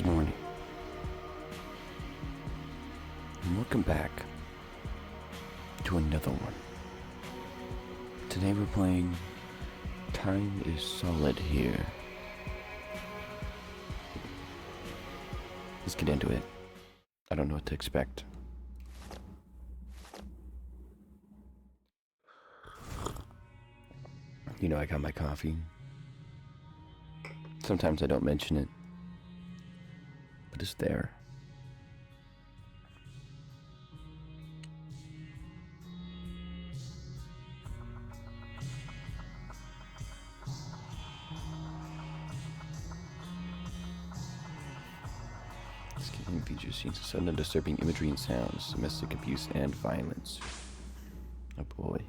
Good morning, and welcome back to another one. Today we're playing Time is Solid Here. Let's get into it. I don't know what to expect. You know, I got my coffee. Sometimes I don't mention it, but it's there. This game features scenes of sudden and disturbing imagery and sounds, domestic abuse and violence. Oh boy.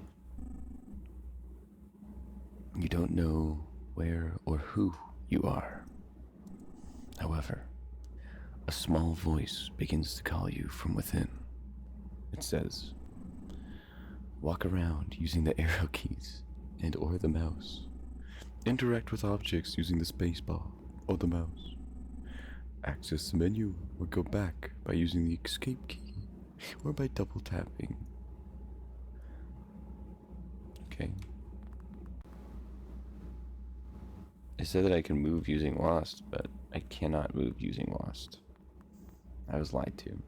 You don't know where or who you are. However, a small voice begins to call you from within. It says, walk around using the arrow keys and or the mouse. Interact with objects using the spacebar or the mouse. Access the menu or go back by using the escape key or by double tapping. Okay. It said that I can move using Lost, but I cannot move using Lost. I was lied to.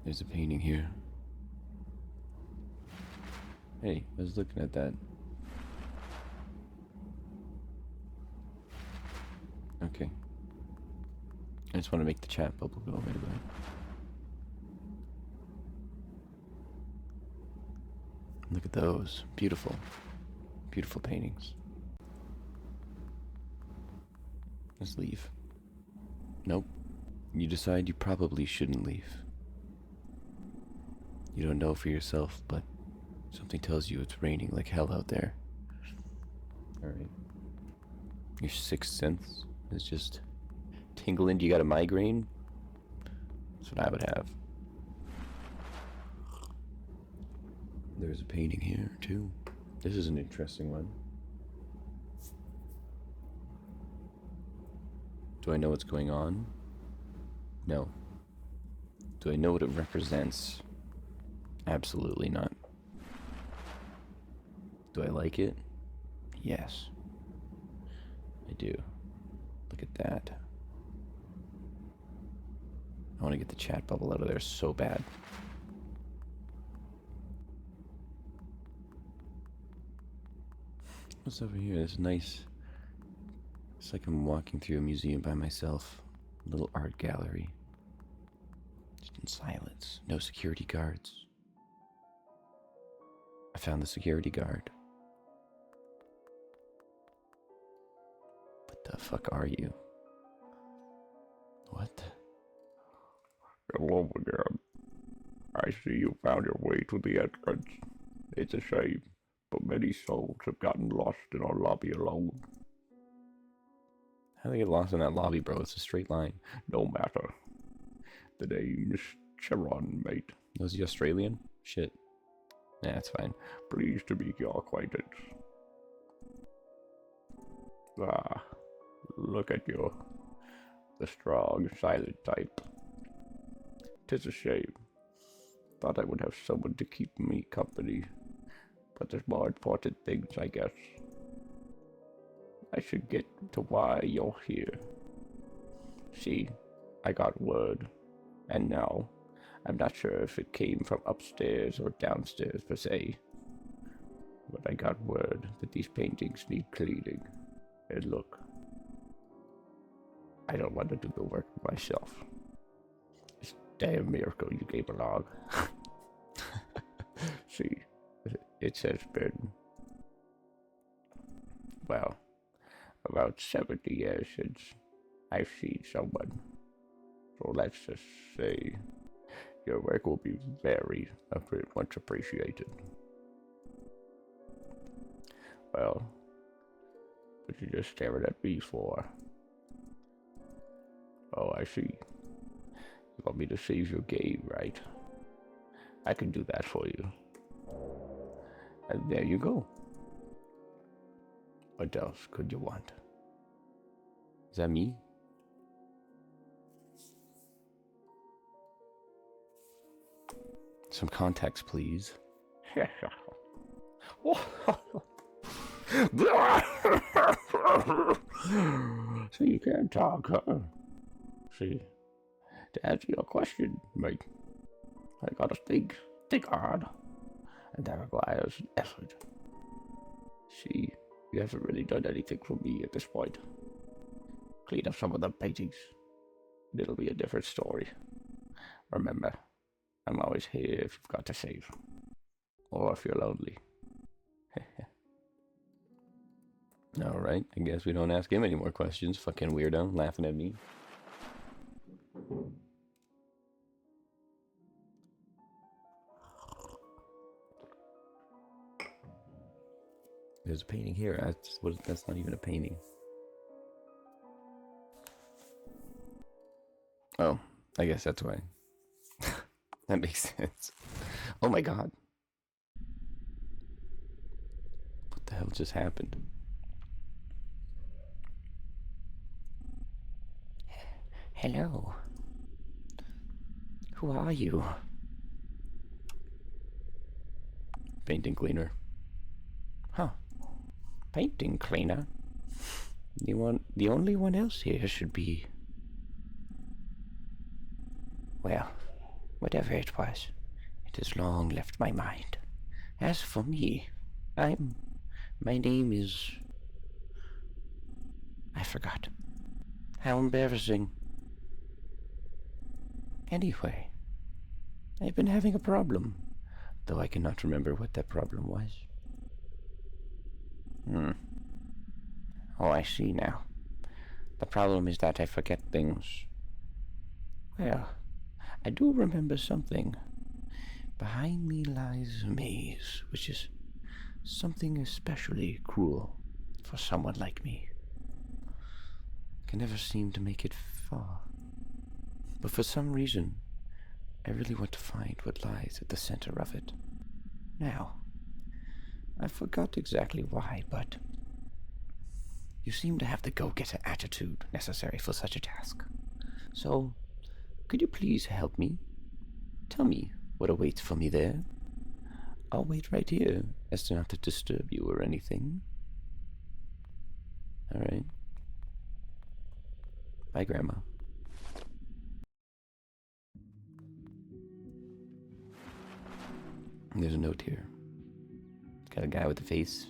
There's a painting here. Hey, I was looking at that. Okay. I just want to make the chat bubble go away. Look at those. Beautiful. Beautiful paintings. Let's leave. Nope. You decide you probably shouldn't leave. You don't know for yourself, but something tells you it's raining like hell out there. Alright. Your sixth sense is just tingling. You got a migraine? That's what I would have. There's a painting here, too. This is an interesting one. Do I know what's going on? No. Do I know what it represents? Absolutely not. Do I like it? Yes. I do. Look at that. I want to get the chat bubble out of there so bad. What's over here? It's nice. It's like I'm walking through a museum by myself. A little art gallery. Just in silence. No security guards. I found the security guard. What the fuck are you? What? Hello again. I see you found your way to the entrance. It's a shame, but many souls have gotten lost in our lobby alone. How do they get lost in that lobby, bro? It's a straight line. No matter. The name's Chiron, mate. Was he Australian? Shit. Nah, that's fine. Pleased to make your acquaintance. Ah, look at you. The strong, silent type. 'Tis a shame. Thought I would have someone to keep me company. But there's more important things, I guess. I should get to why you're here. See, I got word. And now, I'm not sure if it came from upstairs or downstairs per se. But I got word that these paintings need cleaning. And look, I don't want to do the work myself. It's a damn miracle you came along. See, it has been, well, about 70 years since I've seen someone. So let's just say your work will be very much appreciated. Well, what you just staring at me for? Oh, I see. You want me to save your game, right? I can do that for you. And there you go. What else could you want? Is that me? Some context, please. So you can't talk, huh? See, to answer your question, mate, I gotta think hard, and that requires effort. See, you haven't really done anything for me at this point. Clean up some of the paintings, and it'll be a different story. Remember, I'm always here if you've got to save, or if you're lonely. Alright, I guess we don't ask him any more questions. Fucking weirdo, laughing at me. There's a painting here. That's not even a painting. Oh, I guess that's why. That makes sense. Oh my god. What the hell just happened? Hello. Who are you? Painting cleaner. Huh. Painting cleaner? The only one else here should be... Well, whatever it was, it has long left my mind. As for me, my name is... I forgot. How embarrassing. Anyway, I've been having a problem, though I cannot remember what that problem was. Oh, I see now. The problem is that I forget things. Well, I do remember something. Behind me lies a maze, which is something especially cruel for someone like me. Can never seem to make it far. But for some reason, I really want to find what lies at the center of it. Now, I forgot exactly why, but you seem to have the go-getter attitude necessary for such a task. So, could you please help me? Tell me what awaits for me there. I'll wait right here, as to not to disturb you or anything. Alright. Bye, Grandma. And there's a note here. It's got a guy with a face.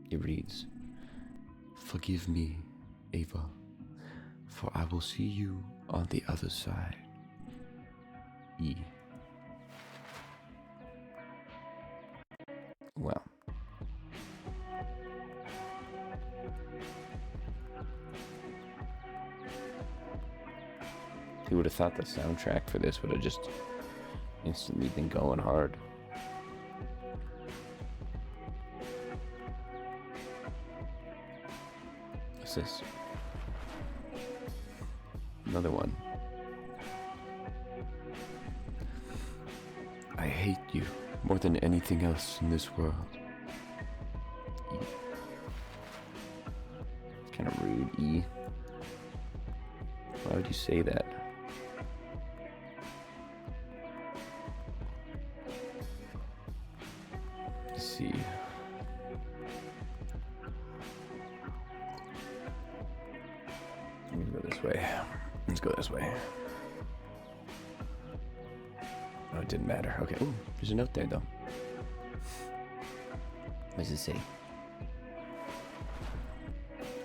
It reads, "Forgive me, Ava, for I will see you on the other side. E." Well. Who would have thought the soundtrack for this would have just instantly been going hard? What's this? Another one. I hate you more than anything else in this world. E. Kind of rude, E. Why would you say that? Let's see. Let me go this way. Let's go this way. Oh, it didn't matter. Okay. Ooh, there's a note there, though. What does it say?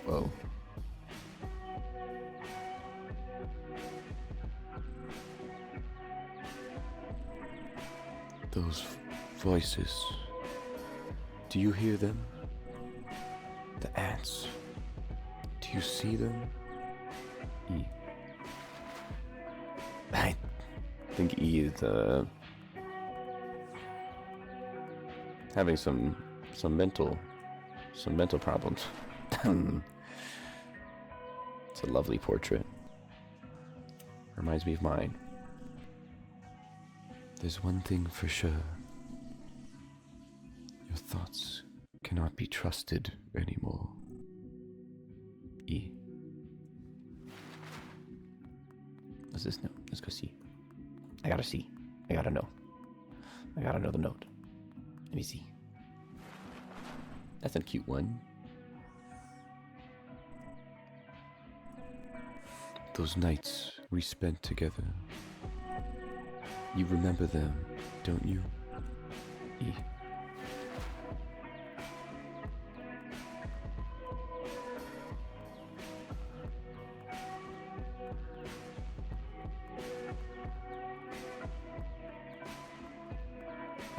Whoa. Those voices. Do you hear them? The ants. Do you see them? E. I think E is having some mental problems. It's a lovely portrait. Reminds me of mine. There's one thing for sure. Your thoughts cannot be trusted anymore. E. What's this note? Let's go see. I gotta see. I gotta know. I gotta know the note. Let me see. That's a cute one. Those nights we spent together. You remember them, don't you? E.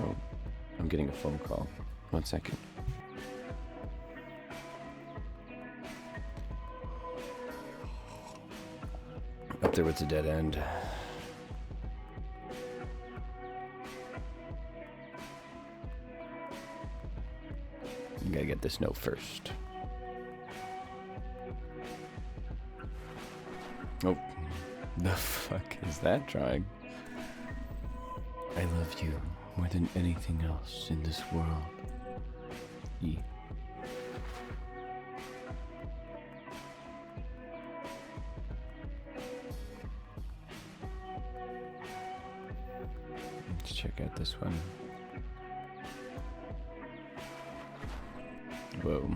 Oh, I'm getting a phone call. 1 second. Up there was a dead end. You gotta get this note first. Oh, the fuck is that trying? I love you more than anything else in this world. E. Let's check out this one. Whoa.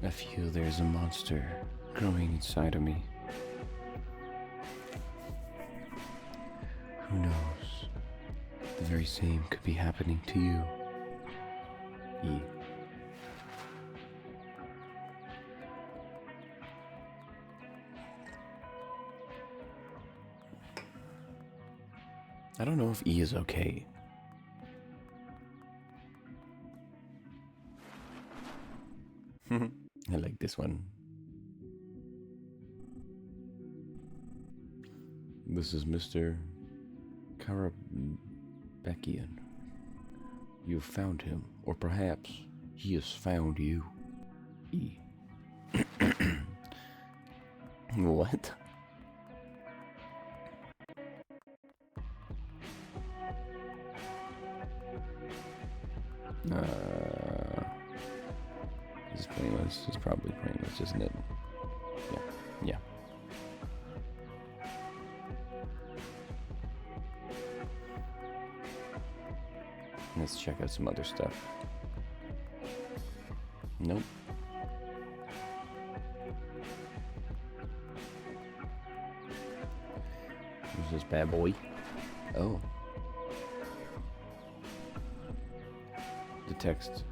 I feel there's a monster growing inside of me. Who knows? The very same could be happening to you. E. I don't know if E is okay. I like this one. This is Mr. Karabekian. You've found him, or perhaps he has found you. E. What? This is pointless. It's probably pointless, isn't it? Yeah. Let's check out some other stuff. Nope. Who's this bad boy? Oh. The text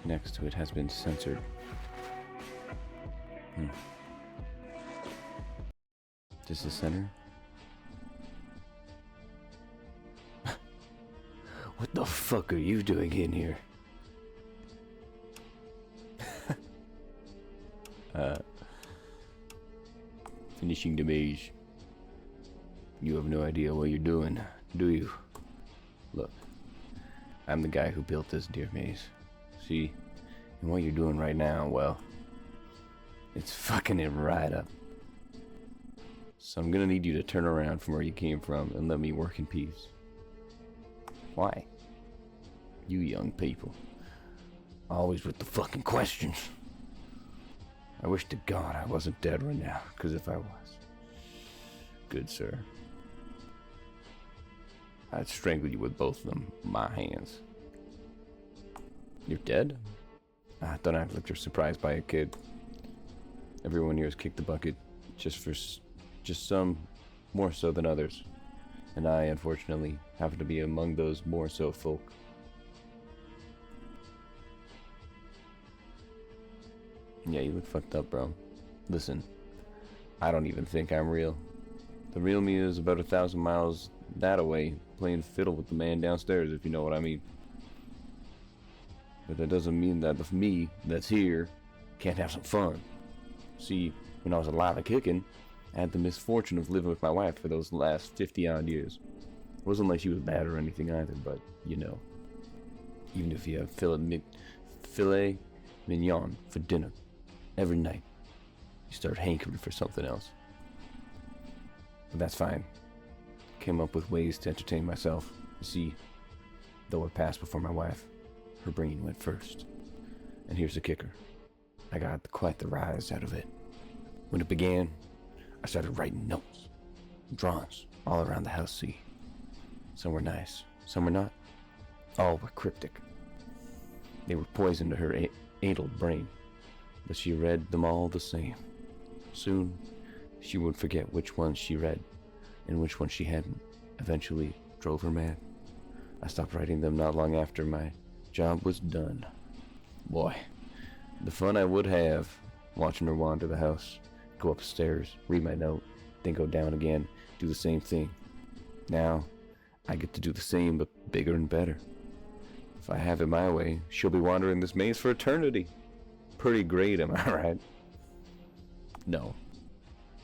next to it has been censored. This is center? What the fuck are you doing in here? Finishing the maze. You have no idea what you're doing, do you? Look, I'm the guy who built this deer maze. See? And what you're doing right now, well, it's fucking it right up. So I'm gonna need you to turn around from where you came from and let me work in peace. Why? You young people. Always with the fucking questions. I wish to God I wasn't dead right now, because if I was, good sir, I'd strangle you with both of them, my hands. You're dead? I thought I looked surprised by a kid. Everyone here has kicked the bucket, just some more so than others. And I, unfortunately, happen to be among those more so folk. Yeah, you look fucked up, bro. Listen, I don't even think I'm real. The real me is about 1,000 miles that away, playing fiddle with the man downstairs, if you know what I mean. But that doesn't mean that the me that's here can't have some fun. See, when I was alive and kicking, I had the misfortune of living with my wife for those last 50-odd years. It wasn't like she was bad or anything either, but, you know. Even if you have filet mignon for dinner every night, you start hankering for something else. But that's fine. Came up with ways to entertain myself. You see, though I passed before my wife, her brain went first. And here's the kicker. I got quite the rise out of it. When it began, I started writing notes, drawings, all around the house, see. Some were nice, some were not. All were cryptic. They were poison to her addled brain, but she read them all the same. Soon, she would forget which ones she read and which ones she hadn't. Eventually, drove her mad. I stopped writing them not long after my job was done. Boy, the fun I would have watching her wander the house, go upstairs, read my note, then go down again, do the same thing. Now, I get to do the same, but bigger and better. If I have it my way, she'll be wandering this maze for eternity. Pretty great, am I right? No.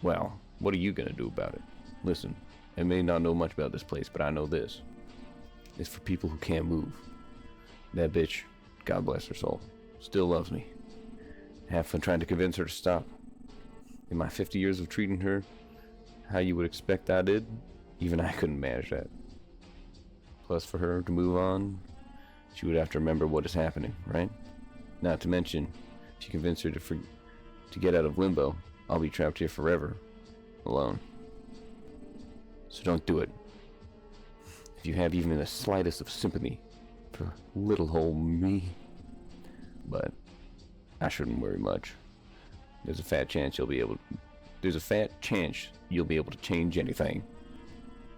Well, what are you gonna do about it? Listen, I may not know much about this place, but I know this. It's for people who can't move. That bitch, God bless her soul, still loves me. Have fun trying to convince her to stop. In my 50 years of treating her how you would expect I did, even I couldn't manage that. Plus, for her to move on, she would have to remember what is happening, right? Not to mention, if you convince her to get out of limbo, I'll be trapped here forever, alone. So don't do it. If you have even the slightest of sympathy for little old me. But I shouldn't worry much. There's a fat chance you'll be able to change anything.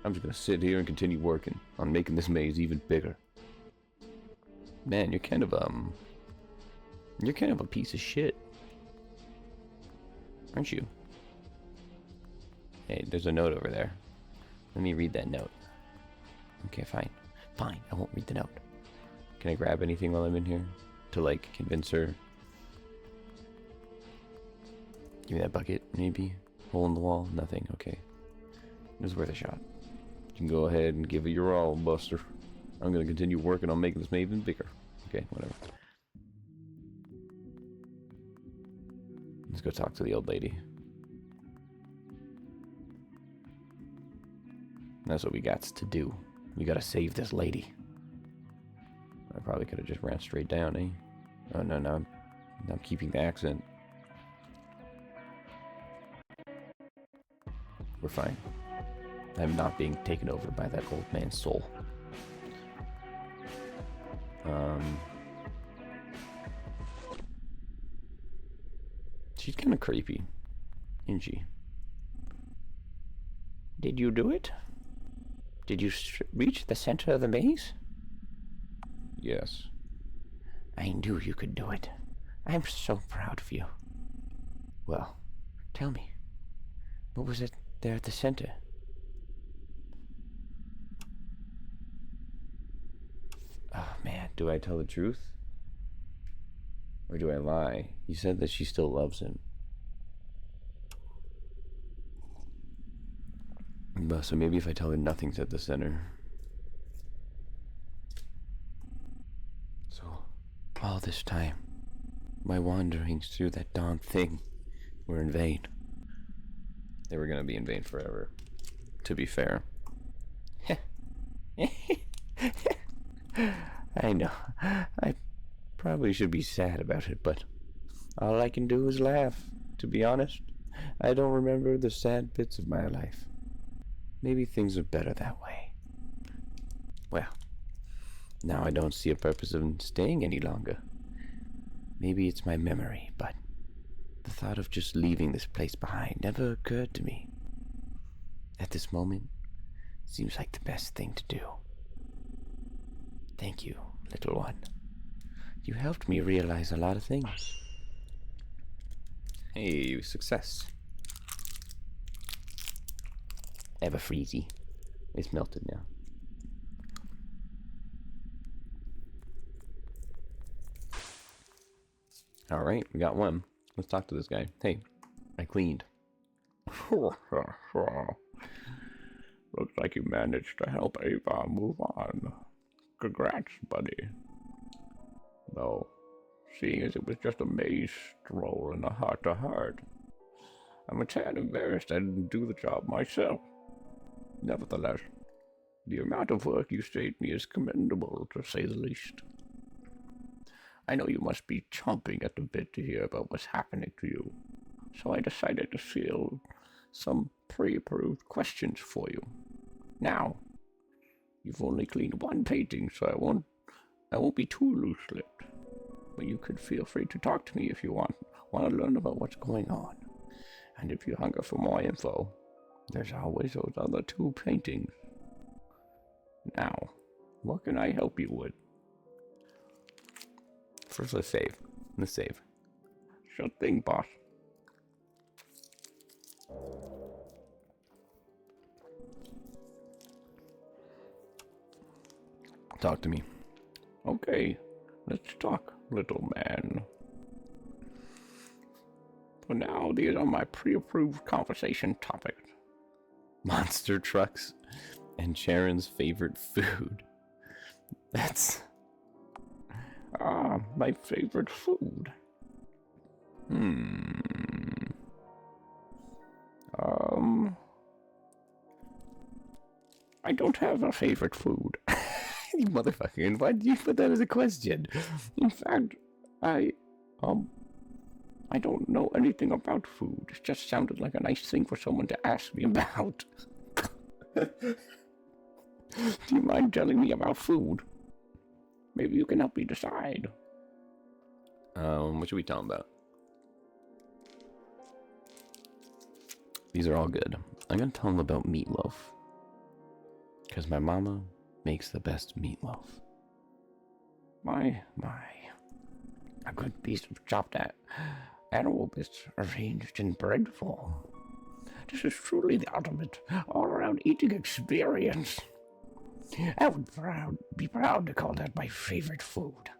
I'm just gonna sit here and continue working on making this maze even bigger. Man, you're kind of a piece of shit, aren't you? Hey, there's a note over there. Let me read that note. Okay, fine. Fine, I won't read the note. Can I grab anything while I'm in here? To, like, convince her? Give me that bucket, maybe? Hole in the wall? Nothing, okay. It was worth a shot. You can go ahead and give it your all, Buster. I'm gonna continue working on making this maze even bigger. Okay, whatever. Let's go talk to the old lady. That's what we got to do. We gotta save this lady. I probably could have just ran straight down, eh? Oh, no, I'm keeping the accent. We're fine. I'm not being taken over by that old man's soul. She's kind of creepy, isn't she? Did you do it? Did you reach the center of the maze? Yes. I knew you could do it. I'm so proud of you. Well, tell me, what was it there at the center? Oh man, do I tell the truth? Or do I lie? He said that she still loves him. But so maybe if I tell her nothing's at the center. So, all this time, my wanderings through that darn thing were in vain. They were gonna be in vain forever, to be fair. I know. I probably should be sad about it, but all I can do is laugh. To be honest, I don't remember the sad bits of my life. Maybe things are better that way. Well, now I don't see a purpose in staying any longer. Maybe it's my memory, but the thought of just leaving this place behind never occurred to me. At this moment, it seems like the best thing to do. Thank you, little one. You helped me realize a lot of things. Hey, success. I have a freezy. It's melted now. Alright, we got one. Let's talk to this guy. Hey, I cleaned. Looks like you managed to help Ava move on. Congrats, buddy. Though, seeing as it was just a maze stroll and a heart-to-heart, I'm a tad embarrassed I didn't do the job myself. Nevertheless, the amount of work you saved me is commendable, to say the least. I know you must be chomping at the bit to hear about what's happening to you, so I decided to some pre-approved questions for you. Now, you've only cleaned one painting, so I won't be too loose-lipped. But you could feel free to talk to me if you want to learn about what's going on. And if you hunger for more info, there's always those other two paintings. Now, what can I help you with? First, let's save. Let's save. Sure thing, boss. Talk to me. Okay, let's talk, little man. For now, these are my pre-approved conversation topics. Monster trucks and Sharon's favorite food. That's... my favorite food. I don't have a favorite food. You motherfucker, and why did you put that as a question? In fact, I don't know anything about food. It just sounded like a nice thing for someone to ask me about. Do you mind telling me about food? Maybe you can help me decide. What should we tell them about? These are all good. I'm gonna tell them about meatloaf. Because my mama makes the best meatloaf. My. A good piece of chopped animal bits arranged in bread form. This is truly the ultimate all-around eating experience. I would be proud to call that my favorite food.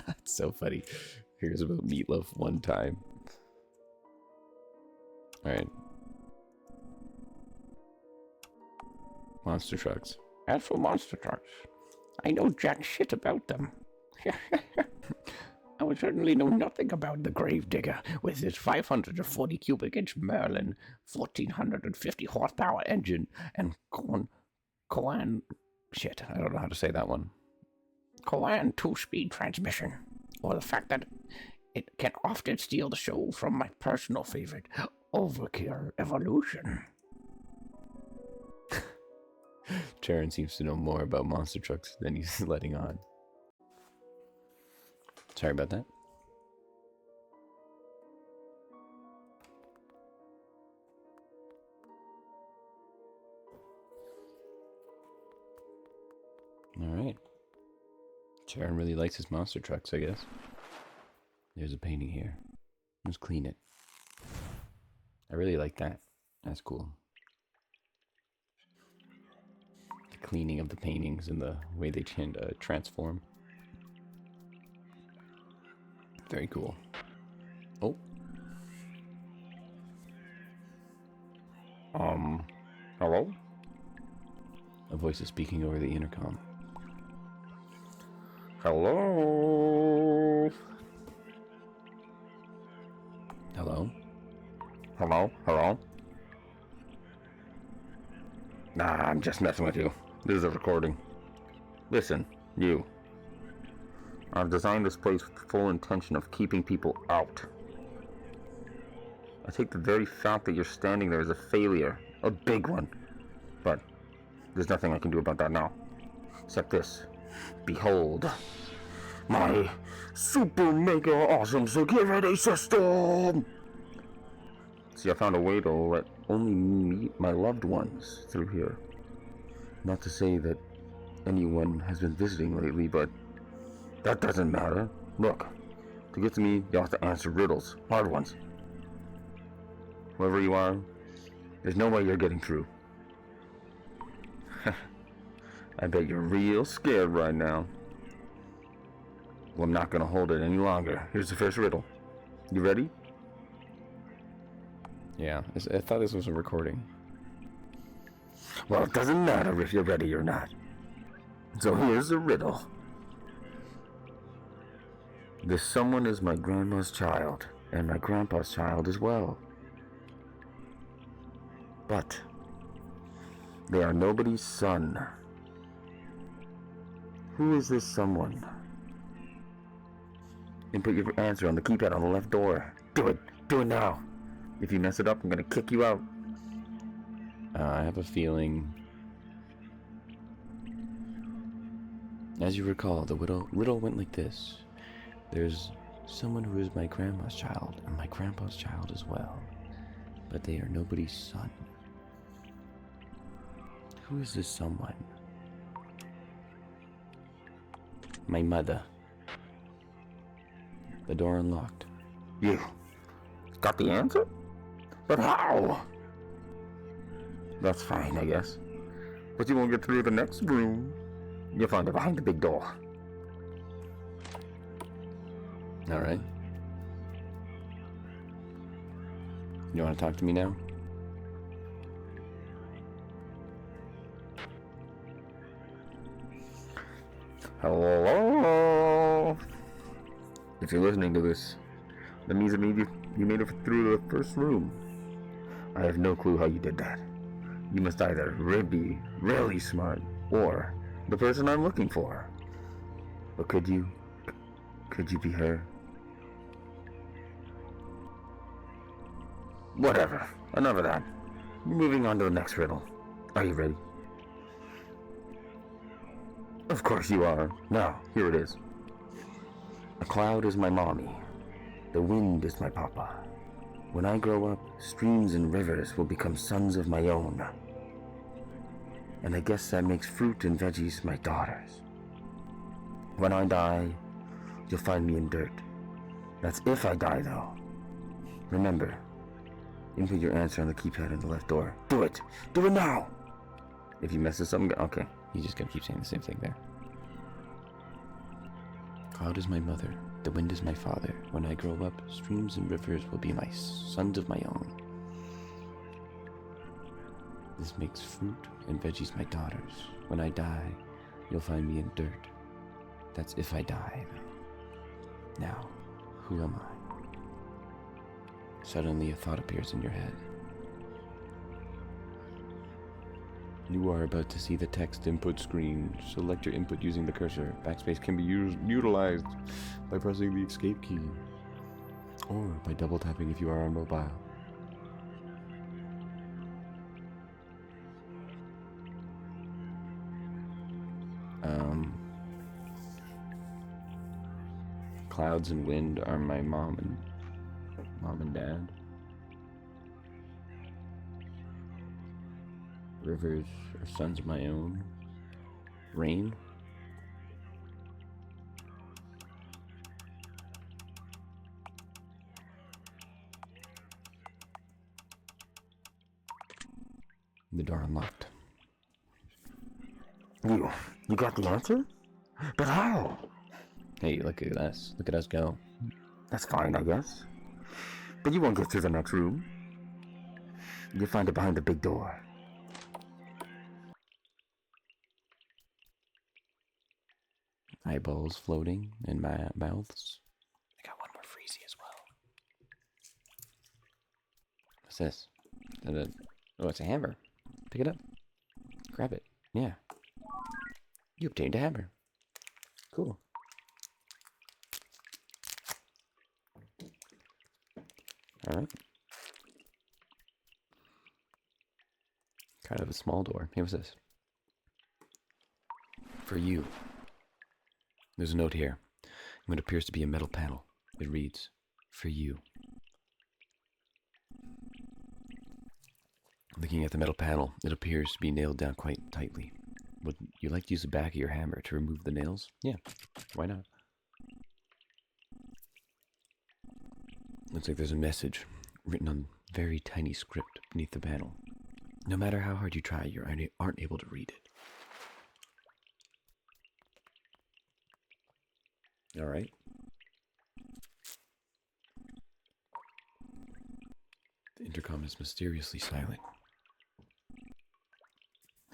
It's so funny. Here's about meatloaf one time. Alright. Monster trucks. As for monster trucks, I know jack shit about them. I would certainly know nothing about the Gravedigger with his 540 cubic inch Merlin, 1450 horsepower engine, and Coan shit, I don't know how to say that one. Coan 2-speed transmission, or the fact that it can often steal the show from my personal favorite, Overkill Evolution. Charon seems to know more about monster trucks than he's letting on. Sorry about that. Alright. Charon really likes his monster trucks, I guess. There's a painting here. Let's clean it. I really like that. That's cool. The cleaning of the paintings and the way they transform. Very cool. Oh. Hello? A voice is speaking over the intercom. Hello? Hello? Hello? Hello? Nah, I'm just messing with you. This is a recording. Listen, you. I've designed this place with the full intention of keeping people out. I take the very fact that you're standing there as a failure, a big one. But there's nothing I can do about that now. Except this. Behold, my super mega awesome security system! See, I found a way to let only me meet my loved ones through here. Not to say that anyone has been visiting lately, but that doesn't matter. Look, to get to me, you'll have to answer riddles, hard ones. Whoever you are, there's no way you're getting through. I bet you're real scared right now. Well, I'm not gonna hold it any longer. Here's the first riddle. You ready? Yeah, I thought this was a recording. Well, it doesn't matter if you're ready or not. So here's the riddle. This someone is my grandma's child, and my grandpa's child as well. But they are nobody's son. Who is this someone? Input your answer on the keypad on the left door. Do it. Do it now. If you mess it up, I'm gonna kick you out. I have a feeling. As you recall, the riddle went like this. There's someone who is my grandma's child, and my grandpa's child as well. But they are nobody's son. Who is this someone? My mother. The door unlocked. You got the answer? But how? That's fine, I guess. But you won't get through the next room. You'll find it behind the big door. Alright. You want to talk to me now? Hello? If you're listening to this, that means you made it through the first room. I have no clue how you did that. You must either be really smart or the person I'm looking for. But could you be her? Whatever. Enough of that. Moving on to the next riddle. Are you ready? Of course you are. Now, here it is. A cloud is my mommy. The wind is my papa. When I grow up, streams and rivers will become sons of my own. And I guess that makes fruit and veggies my daughters. When I die, you'll find me in dirt. That's if I die, though. Remember, input your answer on the keypad in the left door. Do it! Do it now! If you mess this up, okay. He's just gonna keep saying the same thing there. Cloud is my mother, the wind is my father. When I grow up, streams and rivers will be my sons of my own. This makes fruit and veggies my daughters. When I die, you'll find me in dirt. That's if I die. Now, who am I? Suddenly a thought appears in your head. You are about to see the text input screen. Select your input using the cursor. Backspace can be utilized by pressing the escape key, or by double tapping if you are on mobile. Clouds and wind are my mom and dad. Rivers are sons of my own. Rain. The door unlocked. You got the answer? But how? Hey, look at us. Look at us go. That's fine, I guess. But you won't get through the next room. You'll find it behind the big door. Eyeballs floating in my mouths. I got one more freezy as well. What's this? Oh, it's a hammer. Pick it up. Grab it. Yeah. You obtained a hammer. Cool. Alright. Kind of a small door. Hey, what's this? For you. There's a note here. What appears to be a metal panel. It reads, for you. Looking at the metal panel, it appears to be nailed down quite tightly. Would you like to use the back of your hammer to remove the nails? Yeah, why not? Looks like there's a message written on very tiny script beneath the panel. No matter how hard you try, you aren't able to read it. Alright. The intercom is mysteriously silent.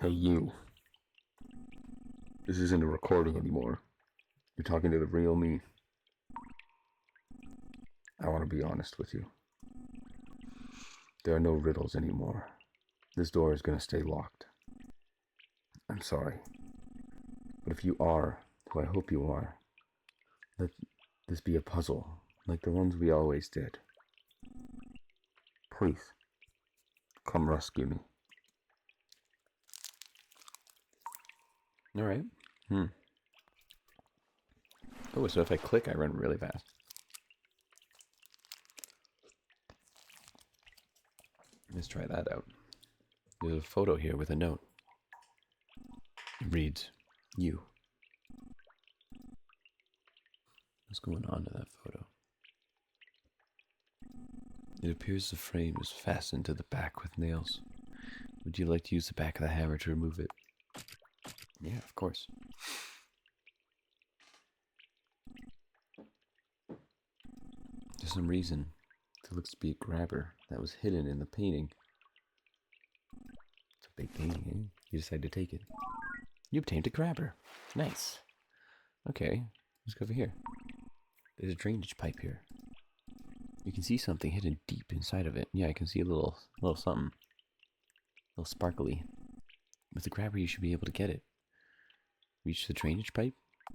Hey, you. This isn't a recording anymore. You're talking to the real me. I want to be honest with you. There are no riddles anymore. This door is going to stay locked. I'm sorry. But if you are who I hope you are, let this be a puzzle, like the ones we always did. Please, come rescue me. Alright. Oh, so if I click, I run really fast. Let's try that out. There's a photo here with a note. It reads, "You." What's going on to that photo? It appears the frame is fastened to the back with nails. Would you like to use the back of the hammer to remove it? Yeah, of course. For some reason, there looks to be a grabber that was hidden in the painting. It's a big painting, eh? You decide to take it. You obtained a grabber. Nice. Okay, let's go over here. There's a drainage pipe here. You can see something hidden deep inside of it. Yeah, I can see a little something. A little sparkly. With the grabber, you should be able to get it. Reach the drainage pipe.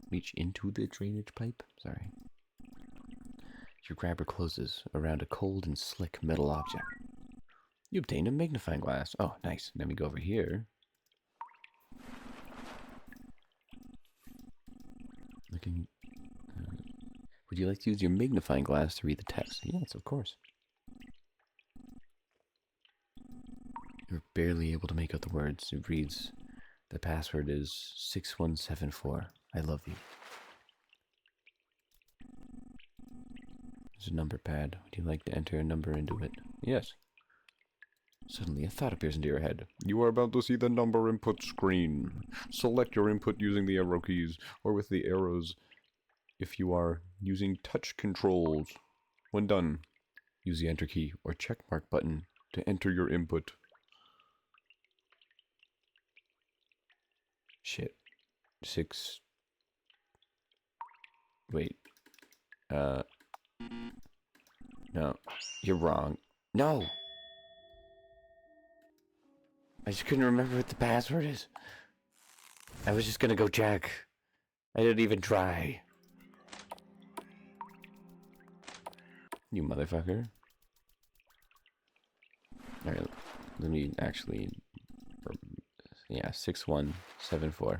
Reach into the drainage pipe. Sorry. Your grabber closes around a cold and slick metal object. You obtain a magnifying glass. Oh, nice. Let me go over here. Looking. Would you like to use your magnifying glass to read the text? Yes, of course. You're barely able to make out the words. It reads, the password is 6174. I love you. There's a number pad. Would you like to enter a number into it? Yes. Suddenly, a thought appears into your head. You are about to see the number input screen. Select your input using the arrow keys or with the arrows if you are using touch controls. When done, use the enter key or checkmark button to enter your input. Shit. 6. Wait. No. You're wrong. No! I just couldn't remember what the password is. I was just gonna go check. I didn't even try. You motherfucker. Alright, let me actually... Yeah, 6174.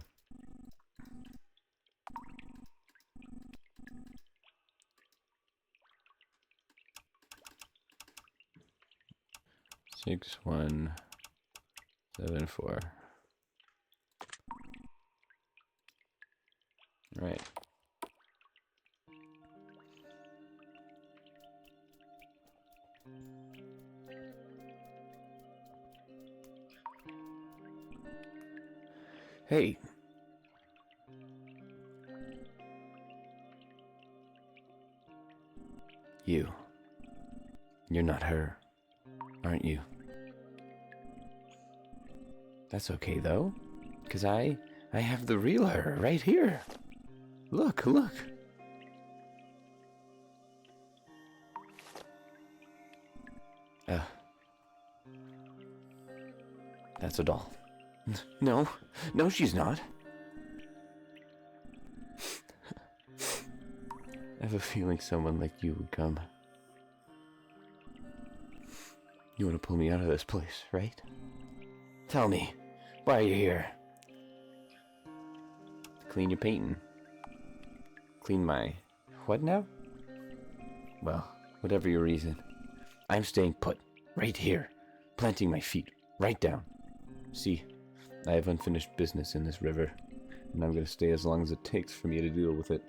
Six, 1, 7, 4. Right. Hey. You're not her, aren't you? That's okay though, 'cause I have the real her right here. Look. That's a doll. No, she's not. I have a feeling someone like you would come. You want to pull me out of this place, right? Tell me, why are you here? Clean your painting. Clean my... What now? Well, whatever your reason, I'm staying put, right here, planting my feet right down. See, I have unfinished business in this river, and I'm going to stay as long as it takes for me to deal with it.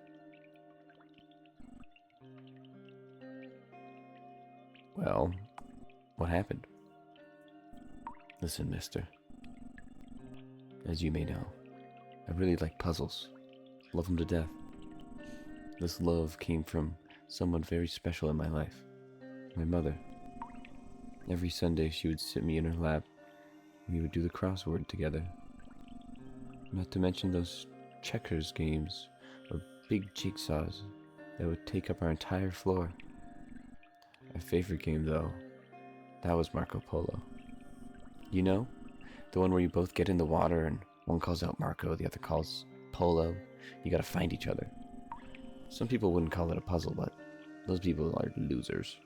Well, what happened? Listen, mister. As you may know, I really like puzzles. Love them to death. This love came from someone very special in my life. My mother. Every Sunday she would sit me in her lap. We would do the crossword together. Not to mention those checkers games, or big jigsaws that would take up our entire floor. My favorite game, though, that was Marco Polo. You know? The one where you both get in the water and one calls out Marco, the other calls Polo. You gotta find each other. Some people wouldn't call it a puzzle, but those people are losers.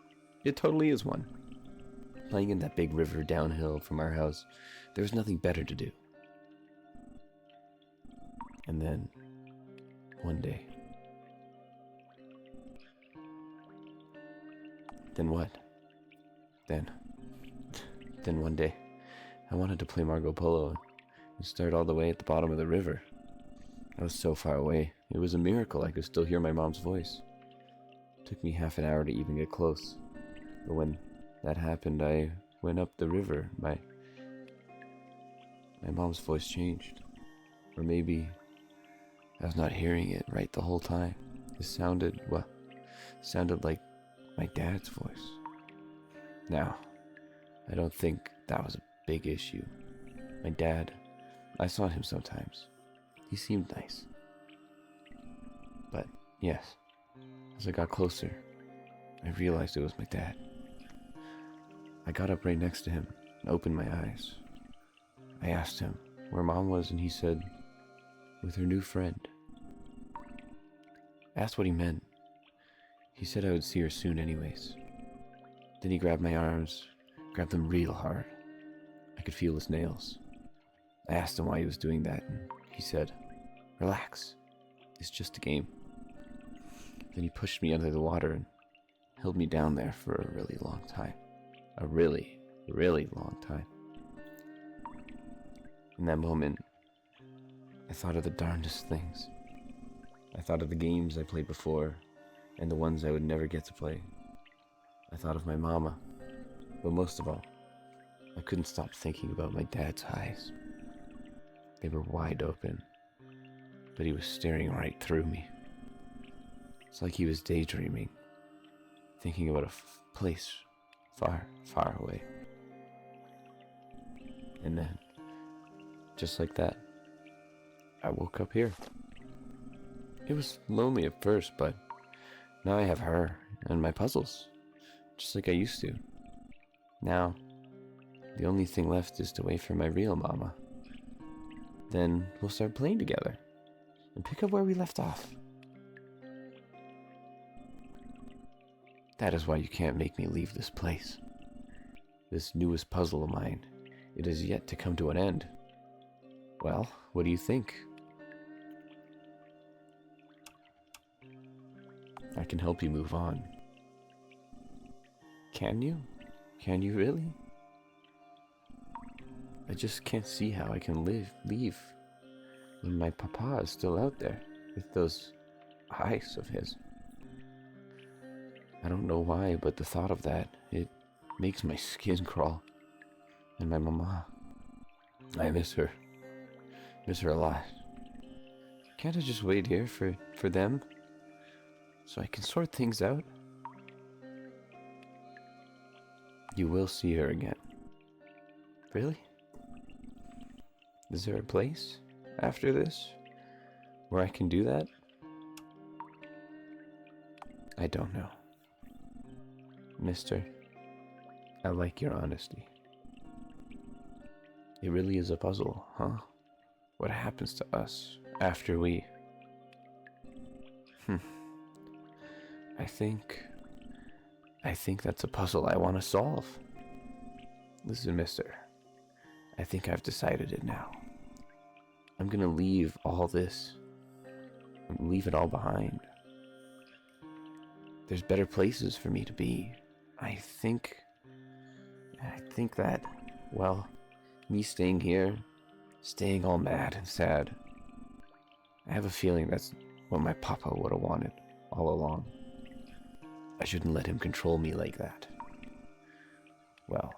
It totally is one. playing in that big river downhill from our house. There was nothing better to do. And then, one day. Then what? Then one day, I wanted to play Marco Polo and start all the way at the bottom of the river. I was so far away. It was a miracle I could still hear my mom's voice. It took me half an hour to even get close. But when that happened, I went up the river. My mom's voice changed. Or maybe I was not hearing it right the whole time. It sounded like my dad's voice. Now, I don't think that was a big issue. My dad, I saw him sometimes. He seemed nice. But, yes, as I got closer, I realized it was my dad. I got up right next to him and opened my eyes. I asked him where Mom was, and he said, with her new friend. I asked what he meant. He said I would see her soon anyways. Then he grabbed my arms, grabbed them real hard. I could feel his nails. I asked him why he was doing that, and he said, relax, it's just a game. Then he pushed me under the water and held me down there for a really long time. A really, really long time. In that moment, I thought of the darndest things. I thought of the games I played before, and the ones I would never get to play. I thought of my mama, but most of all, I couldn't stop thinking about my dad's eyes. They were wide open, but he was staring right through me. It's like he was daydreaming, thinking about a place far, far away. And then, just like that, I woke up here. It was lonely at first, but now I have her and my puzzles, just like I used to. Now, the only thing left is to wait for my real mama. Then we'll start playing together and pick up where we left off. That is why you can't make me leave this place. This newest puzzle of mine, it is yet to come to an end. Well, what do you think? I can help you move on. Can you? Can you really? I just can't see how I can leave when my papa is still out there with those eyes of his. I don't know why, but the thought of that, it makes my skin crawl. And my mama, I miss her. Miss her a lot. Can't I just wait here for them? So I can sort things out? You will see her again. Really? Is there a place after this where I can do that? I don't know. Mister, I like your honesty. It really is a puzzle, huh? What happens to us after we... I think that's a puzzle I want to solve. Listen, mister. I think I've decided it now. I'm gonna leave all this. Leave it all behind. There's better places for me to be. I think that, well, me staying here, staying all mad and sad, I have a feeling that's what my papa would have wanted all along. I shouldn't let him control me like that. Well,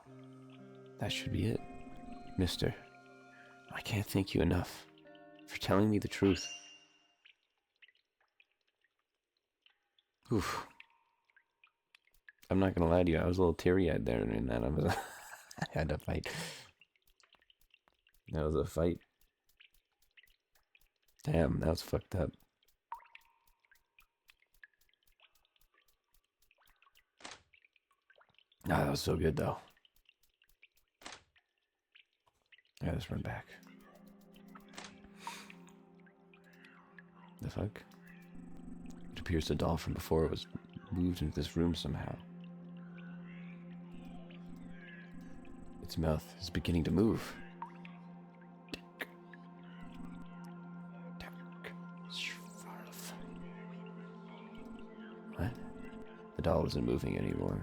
that should be it, mister. I can't thank you enough for telling me the truth. Oof. I'm not gonna lie to you, I was a little teary-eyed there and that. I had to fight. That was a fight. Damn, that was fucked up. Ah, that was so good though. Yeah, let's run back. The fuck? It appears the doll from before was moved into this room somehow. Its mouth is beginning to move. What? The doll isn't moving anymore.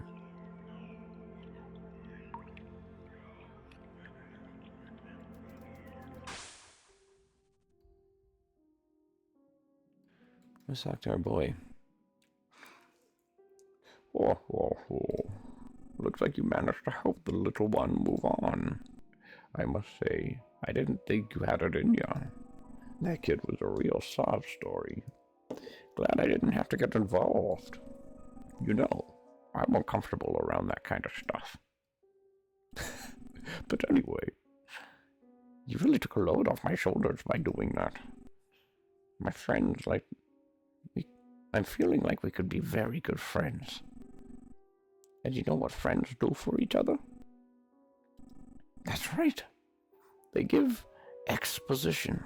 Let's talk to our boy. Oh. Looks like you managed to help the little one move on. I must say, I didn't think you had it in you. That kid was a real sob story. Glad I didn't have to get involved. You know, I'm uncomfortable around that kind of stuff. But anyway, you really took a load off my shoulders by doing that. My friends, I'm feeling like we could be very good friends. And you know what friends do for each other? That's right. They give exposition.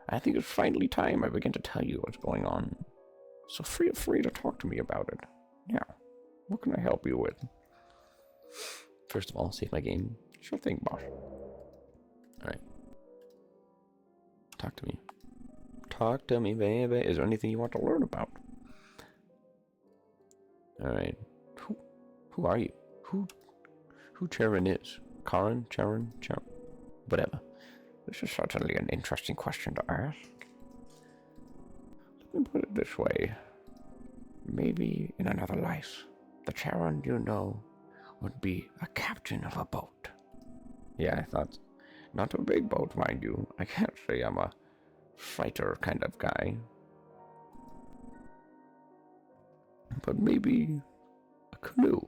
I think it's finally time I begin to tell you what's going on. So feel free to talk to me about it. Now, what can I help you with? First of all, save my game. Sure thing, boss. Alright. Talk to me. Talk to me, baby. Is there anything you want to learn about? Alright. Who are you? Who Charon is? Charon? Whatever. This is certainly an interesting question to ask. Let me put it this way. Maybe in another life, the Charon you know would be a captain of a boat. Yeah, I thought. Not a big boat, mind you. I can't say I'm a fighter kind of guy. But maybe a canoe.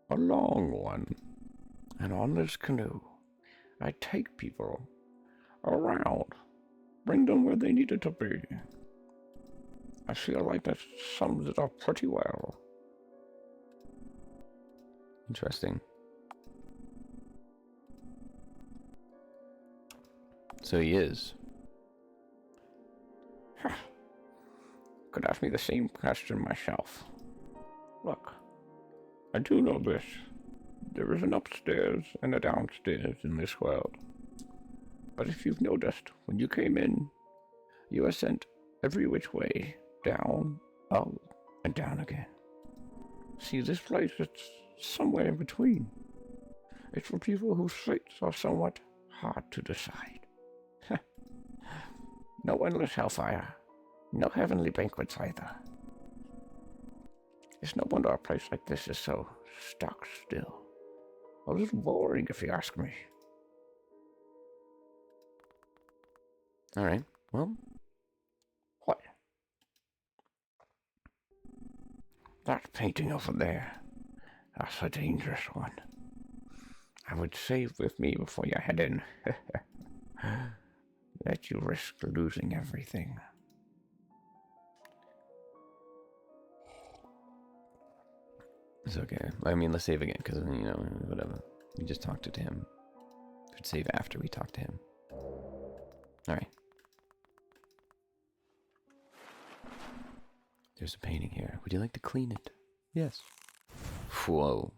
A long one. And on this canoe, I take people around, bring them where they needed to be. I feel like that sums it up pretty well. Interesting. So he is. Could ask me the same question myself. Look, I do know this. There is an upstairs and a downstairs in this world. But if you've noticed, when you came in, you were sent every which way, down, up, and down again. See, this place, it's somewhere in between. It's for people whose fates are somewhat hard to decide. No endless hellfire, no heavenly banquets either. It's no wonder a place like this is so stock still. A little boring, if you ask me. Alright, well. What? That painting over there, that's a dangerous one. I would save with me before you head in. Let you risk losing everything. It's okay. I mean, let's save again, because, whatever. We just talked to him. We should save after we talk to him. Alright. There's a painting here. Would you like to clean it? Yes. Whoa.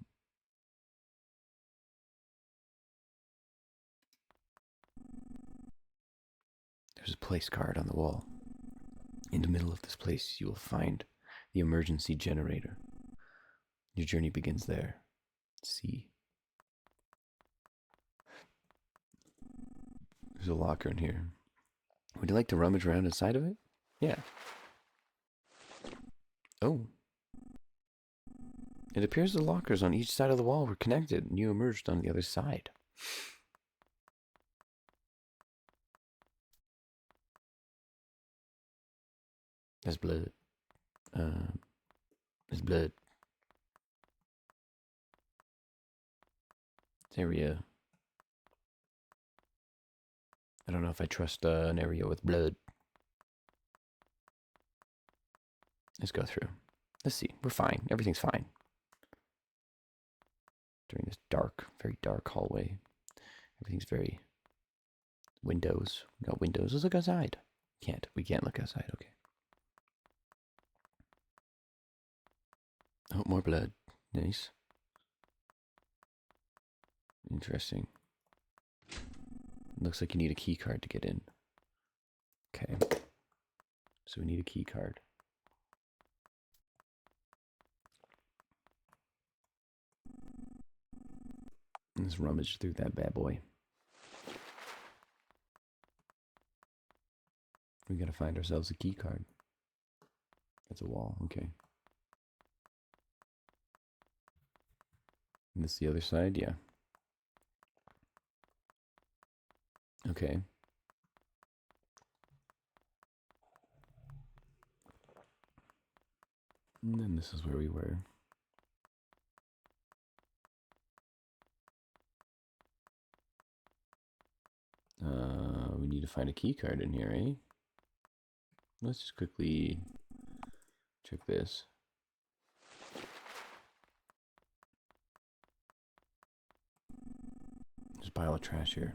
There's a place card on the wall. In the middle of this place, you will find the emergency generator. Your journey begins there. See. There's a locker in here. Would you like to rummage around inside of it? Yeah. Oh. It appears the lockers on each side of the wall were connected, and you emerged on the other side. There's blood. There's blood. This area. I don't know if I trust an area with blood. Let's go through. Let's see. We're fine. Everything's fine. During this dark, very dark hallway. Everything's very... Windows. We got windows. Let's look outside. We can't look outside. Okay. Oh, more blood. Nice. Interesting. Looks like you need a key card to get in. Okay. So we need a key card. Let's rummage through that bad boy. We gotta find ourselves a key card. That's a wall, okay. And this the other side, yeah. Okay. And then this is where we were. We need to find a key card in here, eh? Let's just quickly check this. There's a pile of trash here.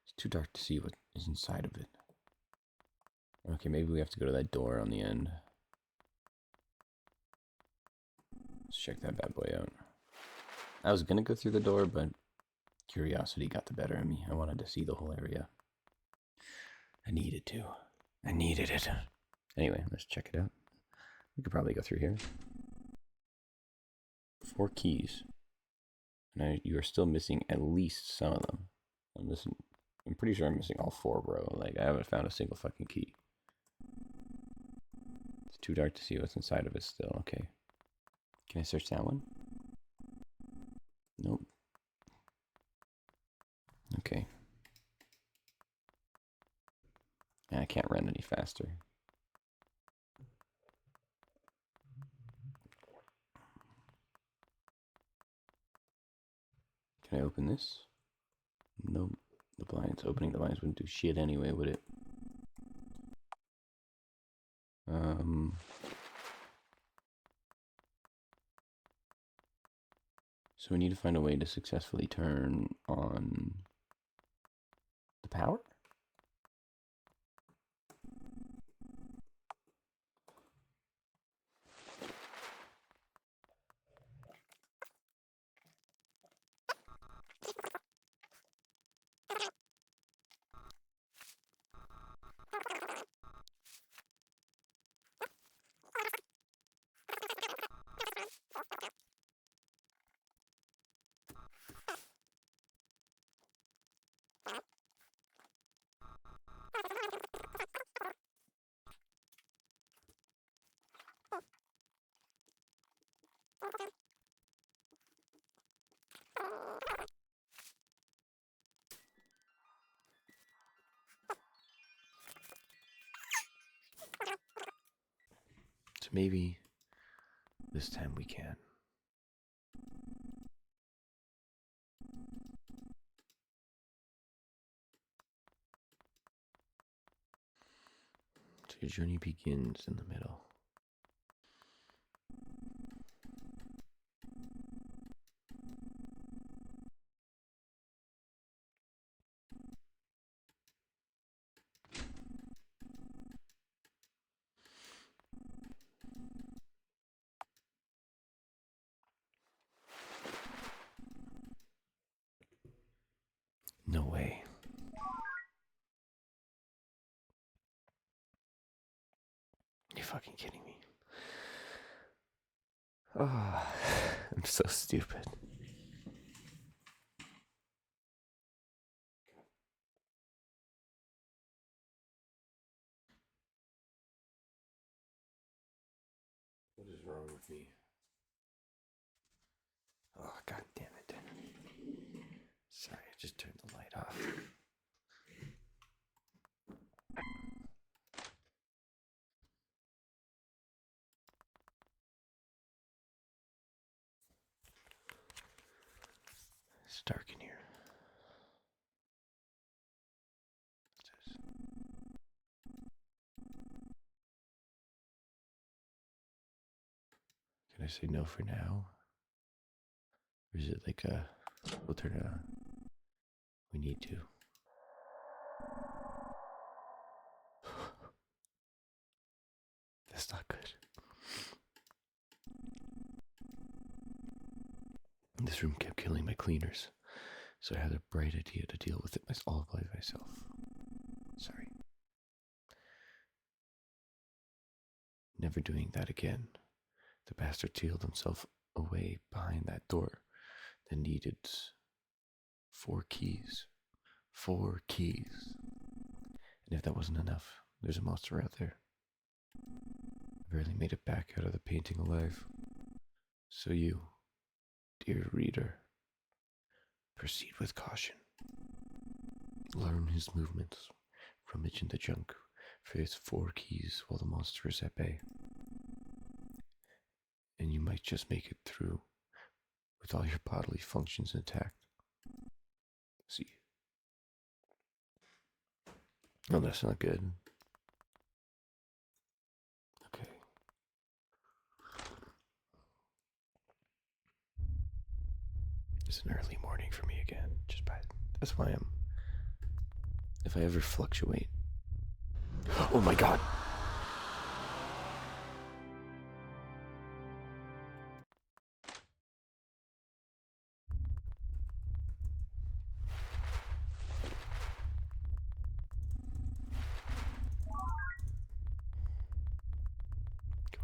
It's too dark to see what is inside of it. Okay, maybe we have to go to that door on the end. Let's check that bad boy out. I was gonna go through the door, but curiosity got the better of me. I wanted to see the whole area. I needed to. I needed it. Anyway, let's check it out. We could probably go through here. 4 keys. Now you are still missing at least some of them. I'm pretty sure I'm missing all 4, bro. Like, I haven't found a single fucking key. It's too dark to see what's inside of it still. Okay. Can I search that one? Nope. Okay. I can't run any faster. Can I open this? Nope. The blinds. Opening the blinds wouldn't do shit anyway, would it? So we need to find a way to successfully turn on the power? So maybe this time we can. So your journey begins in the middle. No way. You're fucking kidding me. Oh, I'm so stupid. What is wrong with me? Oh, god damn it. Sorry, I just turned the light off. It's dark in here. Can I say no for now? Or is it like we'll turn it on? We need to. That's not good. This room kept killing my cleaners. So I had a bright idea to deal with it all by myself. Sorry. Never doing that again. The bastard sealed himself away behind that door that needed 4 keys. 4 keys. And if that wasn't enough, there's a monster out there. I barely made it back out of the painting alive. So you, dear reader, proceed with caution. Learn his movements, rummage in the junk for his 4 keys while the monster is at bay. And you might just make it through with all your bodily functions intact. See? Oh, that's not good. Okay. It's an early morning for me again. That's why if I ever fluctuate. Oh my god. Go.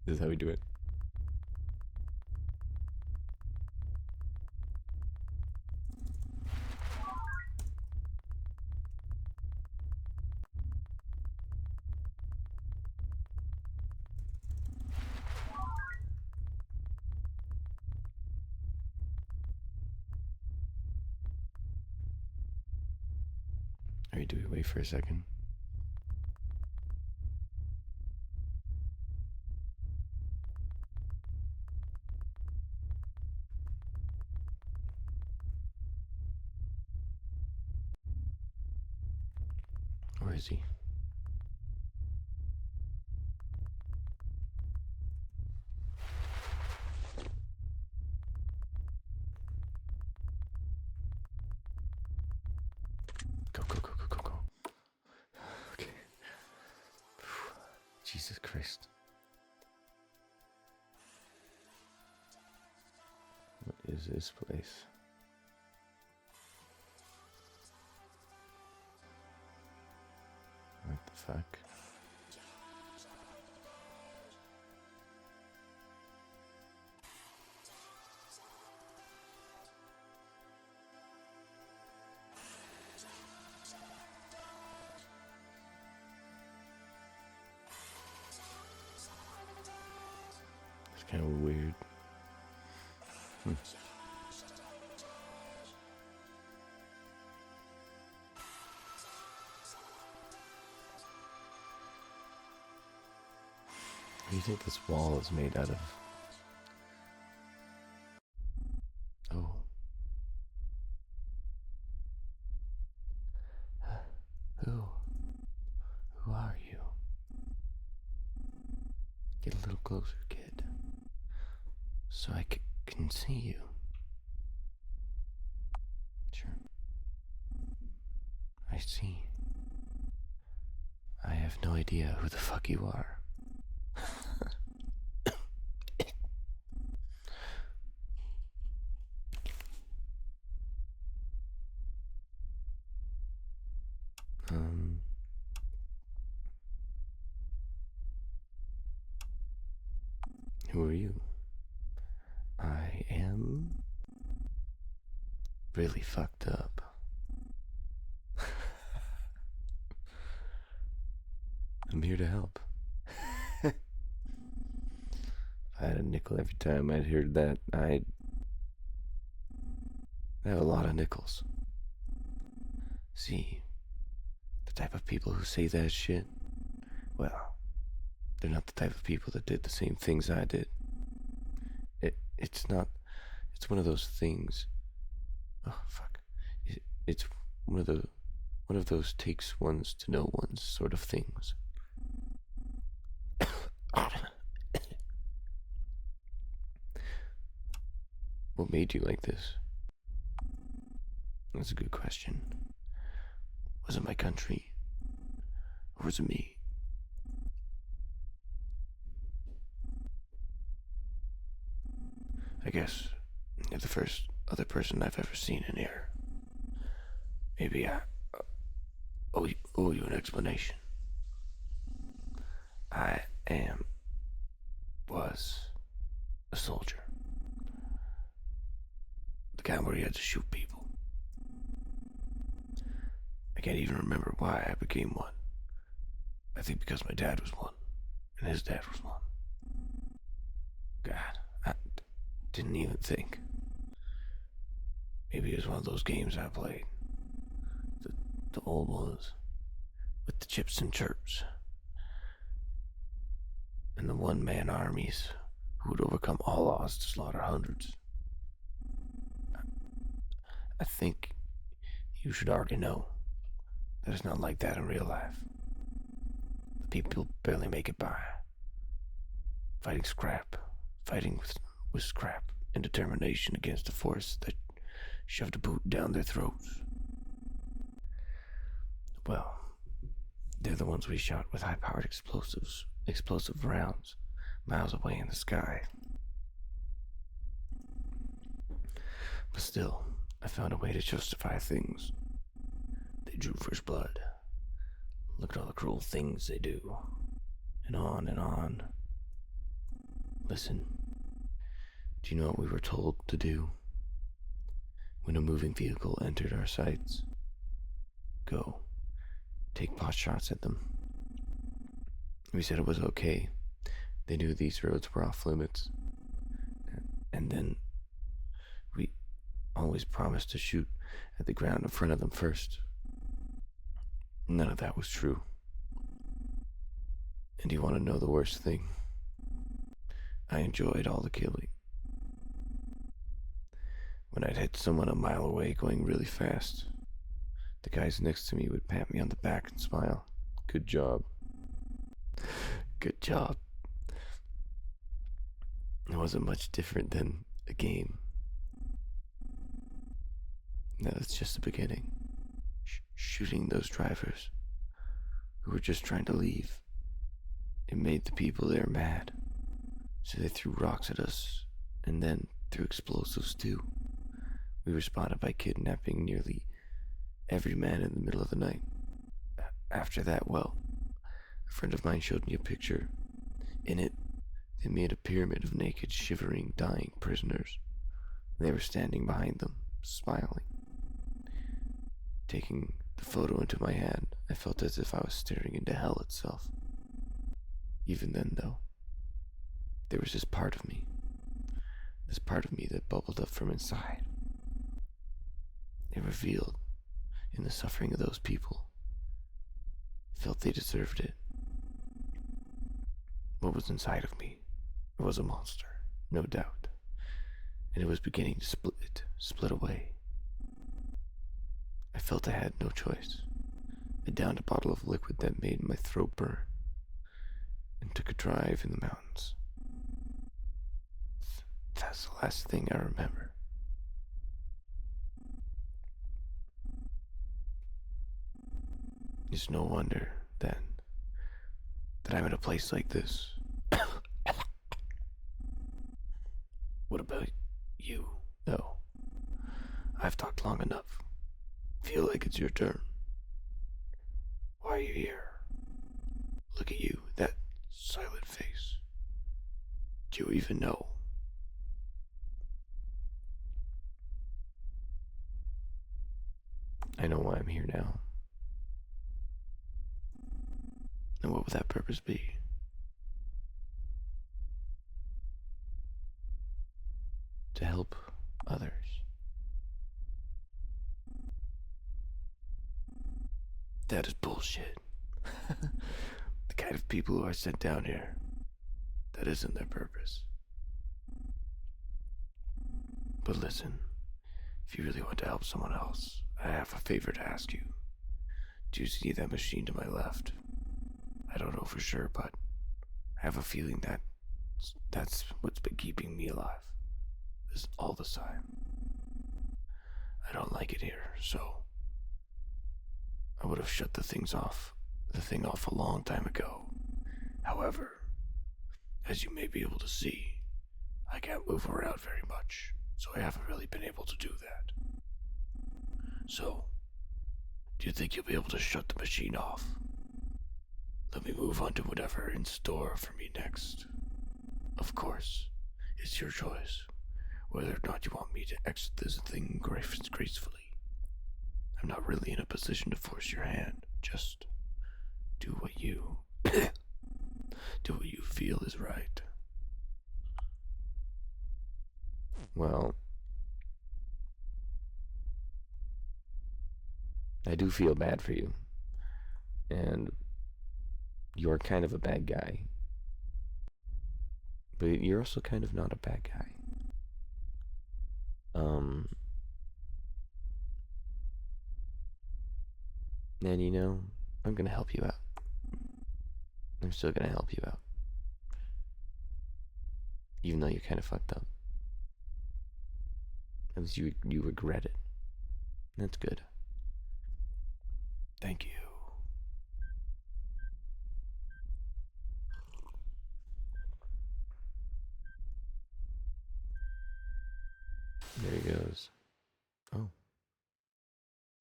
This is how we do it. Alright, do we wait for a second? Or is he? Go. Okay. Jesus Christ. What is this place? What the fuck? It's kind of weird. What do you think this wall is made out of? Oh. Who are you? Get a little closer, kid. So I can see you. Sure. I see. I have no idea who the fuck you are. Who are you? I am really fucked up. I'm here to help. If I had a nickel every time I'd heard that, I'd have a lot of nickels. See, the type of people who say that shit, well, they're not the type of people that did the same things I did. It's one of those things. Oh, fuck. It's one of those takes ones to know ones sort of things. What made you like this? That's a good question. Was it my country? Or was it me? I guess you're the first other person I've ever seen in here. Maybe I owe you an explanation. I was a soldier. The kind where you had to shoot people. I can't even remember why I became one. I think because my dad was one, and his dad was one. God, I didn't even think. Maybe it was one of those games I played. The old ones. With the chips and chirps. And the one-man armies who would overcome all odds to slaughter hundreds. I think you should already know that it's not like that in real life. The people barely make it by. Fighting with scrap and determination against a force that shoved a boot down their throats. Well, they're the ones we shot with high-powered explosive rounds, miles away in the sky. But still, I found a way to justify things. They drew first blood. Look at all the cruel things they do. And on and on. Listen, do you know what we were told to do when a moving vehicle entered our sights? Go. Take pot shots at them. We said it was okay. They knew these roads were off limits. And then we always promised to shoot at the ground in front of them first. None of that was true. And you want to know the worst thing? I enjoyed all the killing. When I'd hit someone a mile away going really fast, the guys next to me would pat me on the back and smile. Good job. Good job. It wasn't much different than a game. Now that's just the beginning. Shooting those drivers who were just trying to leave. It made the people there mad. So they threw rocks at us, and then threw explosives too. We responded by kidnapping nearly every man in the middle of the night. After that, well, a friend of mine showed me a picture. In it, they made a pyramid of naked, shivering, dying prisoners. They were standing behind them, smiling. Taking the photo into my hand, I felt as if I was staring into hell itself. Even then, though, there was this part of me that bubbled up from inside. It revealed, in the suffering of those people, felt they deserved it. What was inside of me was a monster, no doubt, and it was beginning to split away. I felt I had no choice. I downed a bottle of liquid that made my throat burn, and took a drive in the mountains. That's the last thing I remember. It's no wonder, then, that I'm in a place like this. What about you, though? I've talked long enough. Feel like it's your turn. Why are you here? Look at you, that silent face. Do you even know? I know why I'm here now. And what would that purpose be? To help others. That is bullshit. The kind of people who are sent down here, that isn't their purpose. But listen, if you really want to help someone else, I have a favor to ask you. Do you see that machine to my left? I don't know for sure, but I have a feeling that that's what's been keeping me alive all this time. I don't like it here, so I would have shut the thing off a long time ago. However, as you may be able to see, I can't move around very much, so I haven't really been able to do that. So, do you think you'll be able to shut the machine off? Let me move on to whatever in store for me next. Of course, it's your choice, whether or not you want me to exit this thing gracefully. I'm not really in a position to force your hand. Just do what you do what you feel is right. Well, I do feel bad for you. And you're kind of a bad guy. But you're also kind of not a bad guy. And you know, I'm gonna help you out. I'm still gonna help you out. Even though you're kind of fucked up. At least you regret it. That's good. Thank you. There he goes. Oh.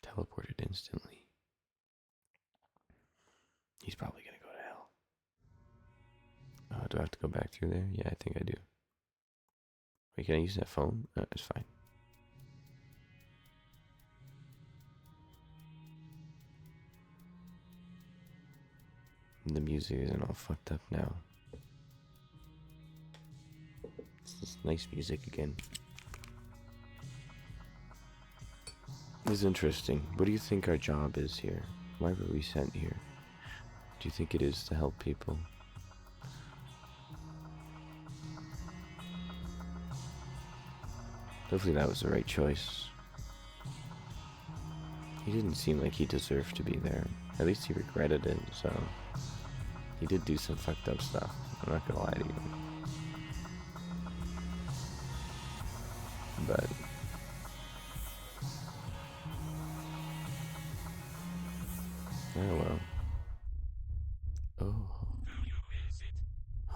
Teleported instantly. He's probably gonna go to hell. Do I have to go back through there? Yeah, I think I do. Wait, can I use that phone? It's fine. The music isn't all fucked up now. It's this nice music again. This is interesting. What do you think our job is here? Why were we sent here? Do you think it is to help people? Hopefully that was the right choice. He didn't seem like he deserved to be there. At least he regretted it, so... He did do some fucked up stuff. I'm not gonna lie to you. But... oh well. Oh.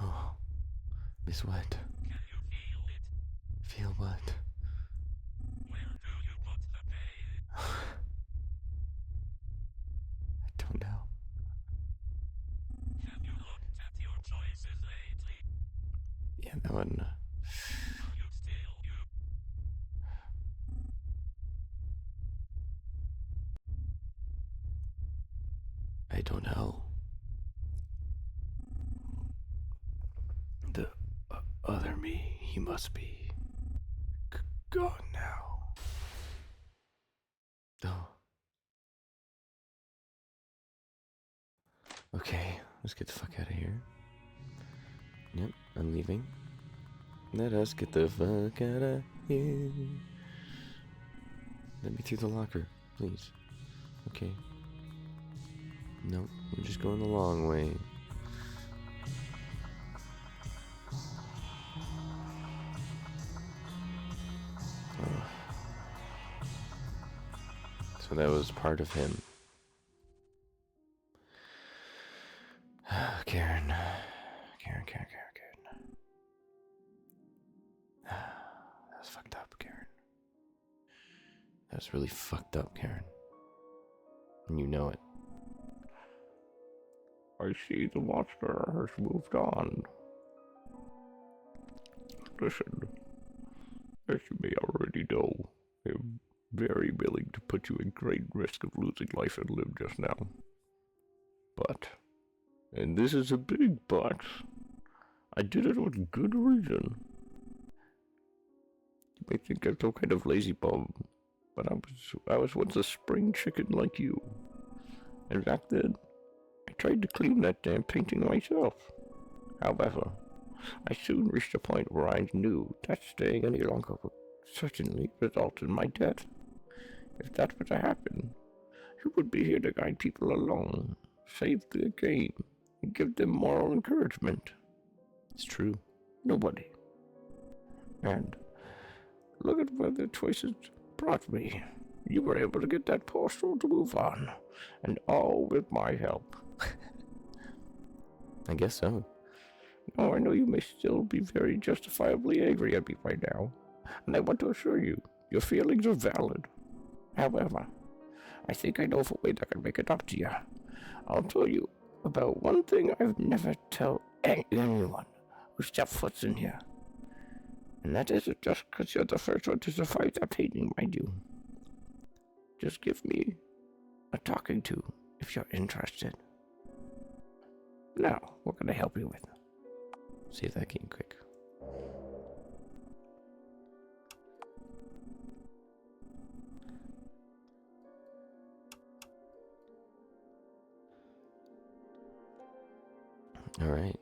Oh. Miss what? Can you feel it? Feel what? Where do you put the pain? I don't know. Have you looked at your choices lately? Yeah, that one. You still you. I don't know. The other me, he must be gone now. Oh. Okay, let's get the fuck out of here. Yep, I'm leaving. Let us get the fuck out of here. Let me through the locker, please. Okay. Nope, I'm just going the long way. Oh. So that was part of him. Karen. That was fucked up, Karen. That was really fucked up, Karen. And you know it. I see the monster has moved on. Listen, as you may already know, I'm very willing to put you in great risk of losing life and limb just now. But, and this is a big but, I did it with good reason. You may think I'm some kind of lazy bum, but I was once a spring chicken like you. And back then, I tried to clean that damn painting myself. However, I soon reached a point where I knew that staying any longer would certainly result in my death. If that were to happen, who would be here to guide people along, save the game, and give them moral encouragement? It's true. Nobody. And look at where the choices brought me. You were able to get that poor soul to move on, and all with my help. I guess so. Oh, I know you may still be very justifiably angry at me right now, and I want to assure you, your feelings are valid. However, I think I know of a way that can make it up to you. I'll tell you about one thing I've never tell anyone who steps foot in here. And that isn't just because you're the first one to survive that painting, mind you. Just give me a talking to if you're interested. Now, what can I help you with? See if that came quick. All right.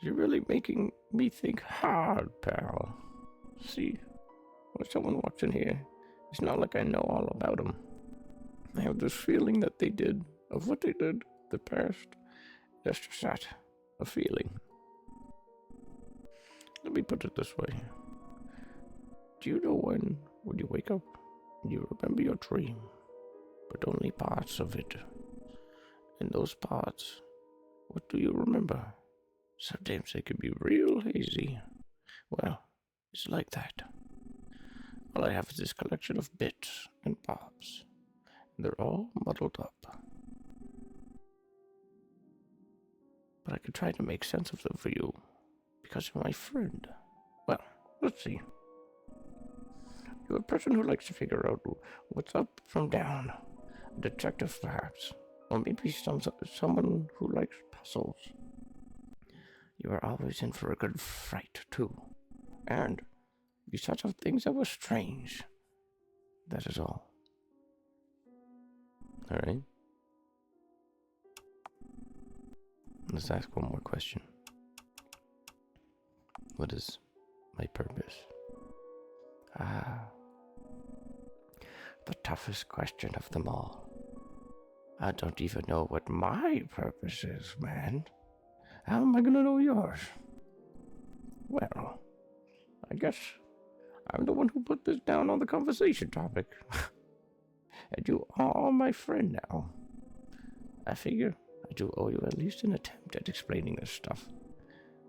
You're really making me think hard, pal. See, when someone walks in here, it's not like I know all about them. I have this feeling that they did, of what they did, the past. That's just that, a feeling. Let me put it this way. Do you know when you wake up, you remember your dream, but only parts of it? And those parts, what do you remember? Sometimes they can be real hazy. Well, it's like that. All I have is this collection of bits and bobs. And they're all muddled up. But I can try to make sense of them for you, because you're my friend. Well, let's see. You're a person who likes to figure out what's up from down. A detective, perhaps. Or maybe someone who likes puzzles. You are always in for a good fright, too. And you sought out things that were strange. That is all. All right. Let's ask one more question. What is my purpose? The toughest question of them all. I don't even know what my purpose is, man. How am I gonna know yours? Well, I guess I'm the one who put this down on the conversation topic. And you are my friend now. I figure I do owe you at least an attempt at explaining this stuff.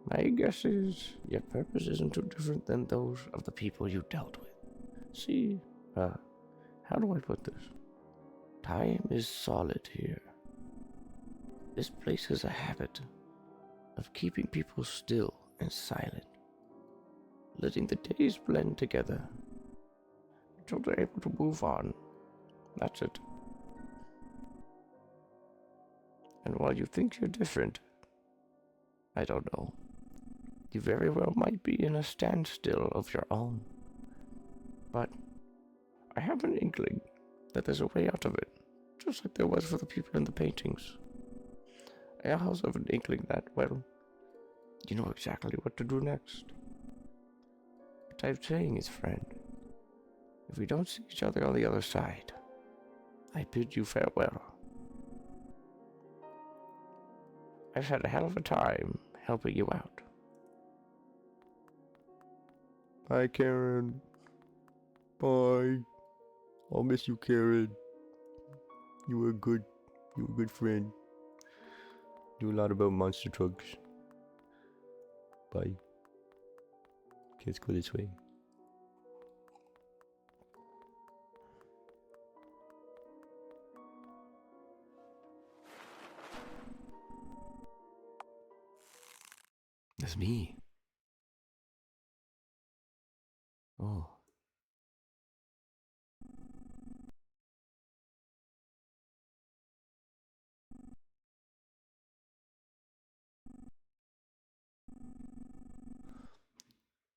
My guess is your purpose isn't too different than those of the people you dealt with. See, how do I put this? Time is solid here. This place has a habit of keeping people still and silent, letting the days blend together until they're able to move on. That's it. And while you think you're different, I don't know. You very well might be in a standstill of your own. But I have an inkling that there's a way out of it, just like there was for the people in the paintings. I also have an inkling that, well, you know exactly what to do next. What I'm saying is, friend, if we don't see each other on the other side, I bid you farewell. I've had a hell of a time helping you out. Bye, Karen. Bye. I'll miss you, Karen. You were a good friend. Knew a lot about monster trucks. Bye. Let's go this way. That's me. Oh.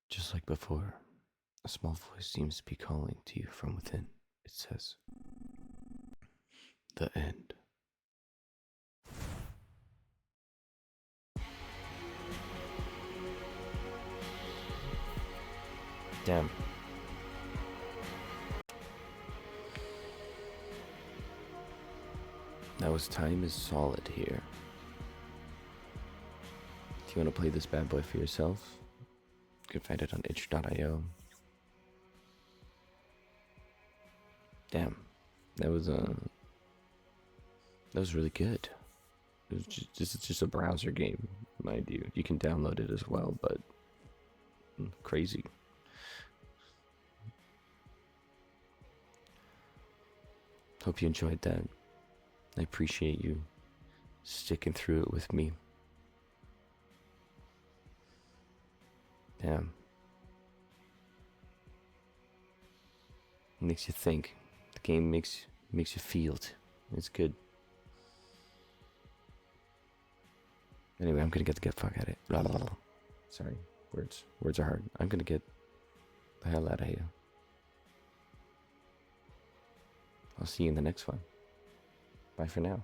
Just like before, a small voice seems to be calling to you from within. It says, "The end." Damn. That was Time is Solid here. If you want to play this bad boy for yourself, you can find it on itch.io. Damn, that was really good. It was just a browser game, mind you. You can download it as well, but crazy. Hope you enjoyed that. I appreciate you sticking through it with me. Damn. It makes you think. The game makes you feel it. It's good. Anyway, I'm gonna get the fuck out of it. Blah, blah, blah. Sorry, words are hard. I'm gonna get the hell out of here. I'll see you in the next one. Bye for now.